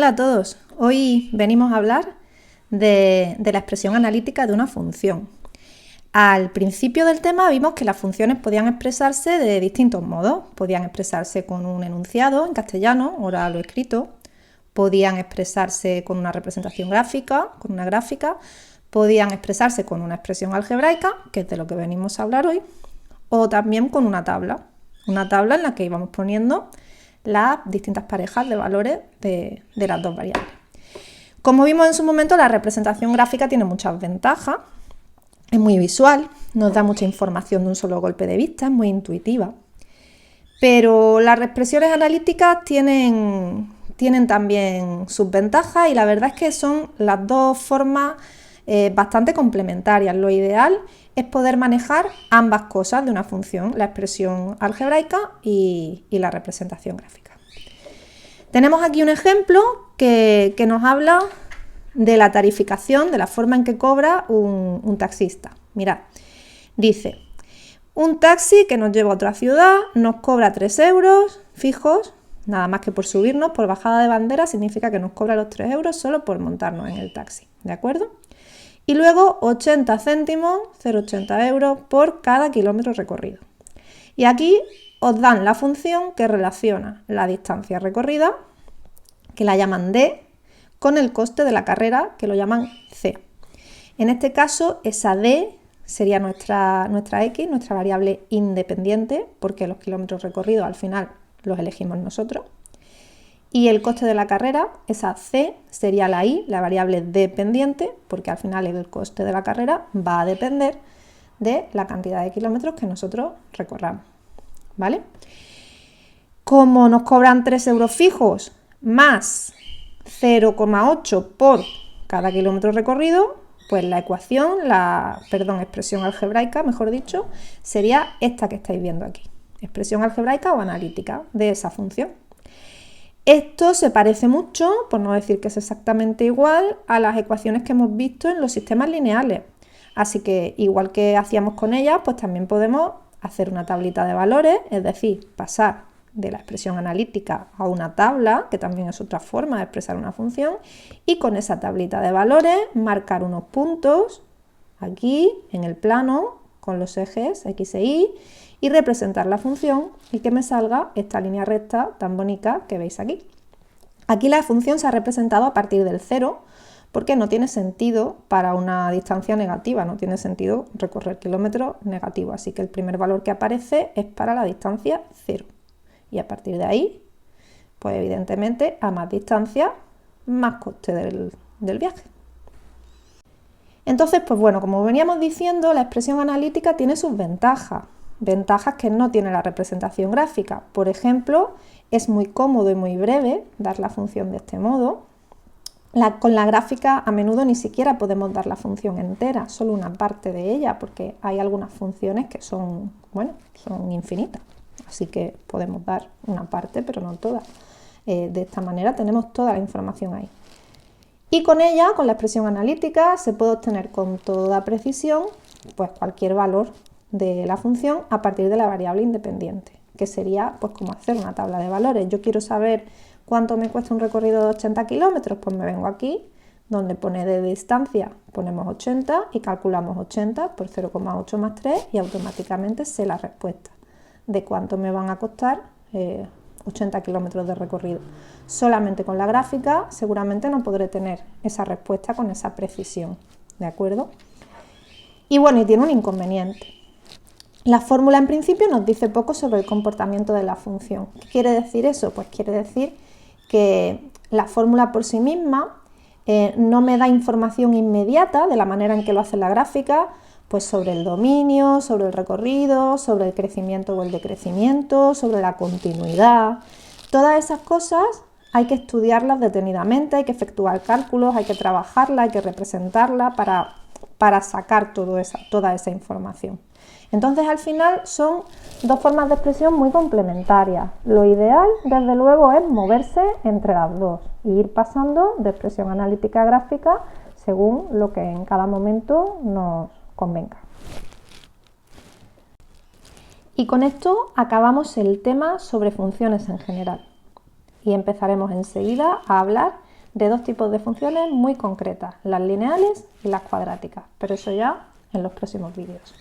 Hola a todos, hoy venimos a hablar de la expresión analítica de una función. Al principio del tema vimos que las funciones podían expresarse de distintos modos. Podían expresarse con un enunciado en castellano, oral o escrito, podían expresarse con una representación gráfica, con una gráfica, podían expresarse con una expresión algebraica, que es de lo que venimos a hablar hoy, o también con una tabla en la que íbamos poniendo las distintas parejas de valores de las dos variables. Como vimos en su momento, la representación gráfica tiene muchas ventajas, es muy visual, nos da mucha información de un solo golpe de vista, es muy intuitiva, pero las expresiones analíticas tienen también sus ventajas y la verdad es que son las dos formas bastante complementarias. Lo ideal es poder manejar ambas cosas de una función, la expresión algebraica y la representación gráfica. Tenemos aquí un ejemplo que nos habla de la tarificación, de la forma en que cobra un taxista. Mirad, dice, un taxi que nos lleva a otra ciudad nos cobra 3 euros fijos, nada más que por subirnos, por bajada de bandera significa que nos cobra los 3 euros solo por montarnos en el taxi, ¿de acuerdo? Y luego 80 céntimos, 0,80 euros por cada kilómetro recorrido. Y aquí os dan la función que relaciona la distancia recorrida, que la llaman D, con el coste de la carrera, que lo llaman C. En este caso, esa D sería nuestra X, nuestra variable independiente, porque los kilómetros recorridos al final los elegimos nosotros. Y el coste de la carrera, esa C, sería la Y, la variable dependiente, porque al final el coste de la carrera va a depender de la cantidad de kilómetros que nosotros recorramos, ¿vale? Como nos cobran 3 euros fijos más 0,8 por cada kilómetro recorrido, pues la ecuación, expresión algebraica, mejor dicho, sería esta que estáis viendo aquí. Expresión algebraica o analítica de esa función. Esto se parece mucho, por no decir que es exactamente igual, a las ecuaciones que hemos visto en los sistemas lineales. Así que, igual que hacíamos con ellas, pues también podemos hacer una tablita de valores, es decir, pasar de la expresión analítica a una tabla, que también es otra forma de expresar una función, y con esa tablita de valores marcar unos puntos aquí en el plano con los ejes X e Y y representar la función y que me salga esta línea recta tan bonita que veis aquí. Aquí la función se ha representado a partir del 0 porque no tiene sentido para una distancia negativa, no tiene sentido recorrer kilómetros negativos, así que el primer valor que aparece es para la distancia 0. Y a partir de ahí, pues evidentemente a más distancia, más coste del viaje. Entonces, pues bueno, como veníamos diciendo, la expresión analítica tiene sus ventajas que no tiene la representación gráfica. Por ejemplo, es muy cómodo y muy breve dar la función de este modo. Con la gráfica a menudo ni siquiera podemos dar la función entera, solo una parte de ella, porque hay algunas funciones que son infinitas. Así que podemos dar una parte, pero no toda. De esta manera tenemos toda la información ahí. Y con ella, con la expresión analítica, se puede obtener con toda precisión pues cualquier valor de la función a partir de la variable independiente, que sería pues como hacer una tabla de valores. Yo quiero saber cuánto me cuesta un recorrido de 80 kilómetros, pues me vengo aquí, donde pone de distancia, ponemos 80 y calculamos 80 por 0,8 más 3 y automáticamente sé la respuesta de cuánto me van a costar 80 kilómetros de recorrido. Solamente con la gráfica seguramente no podré tener esa respuesta con esa precisión, ¿de acuerdo? Y bueno, y tiene un inconveniente. La fórmula en principio nos dice poco sobre el comportamiento de la función. ¿Qué quiere decir eso? Pues quiere decir que la fórmula por sí misma no me da información inmediata de la manera en que lo hace la gráfica, pues sobre el dominio, sobre el recorrido, sobre el crecimiento o el decrecimiento, sobre la continuidad. Todas esas cosas hay que estudiarlas detenidamente, hay que efectuar cálculos, hay que trabajarla, hay que representarla para sacar toda esa información. Entonces, al final, son dos formas de expresión muy complementarias. Lo ideal, desde luego, es moverse entre las dos e ir pasando de expresión analítica a gráfica según lo que en cada momento nos convenga. Y con esto acabamos el tema sobre funciones en general y empezaremos enseguida a hablar de dos tipos de funciones muy concretas, las lineales y las cuadráticas, pero eso ya en los próximos vídeos.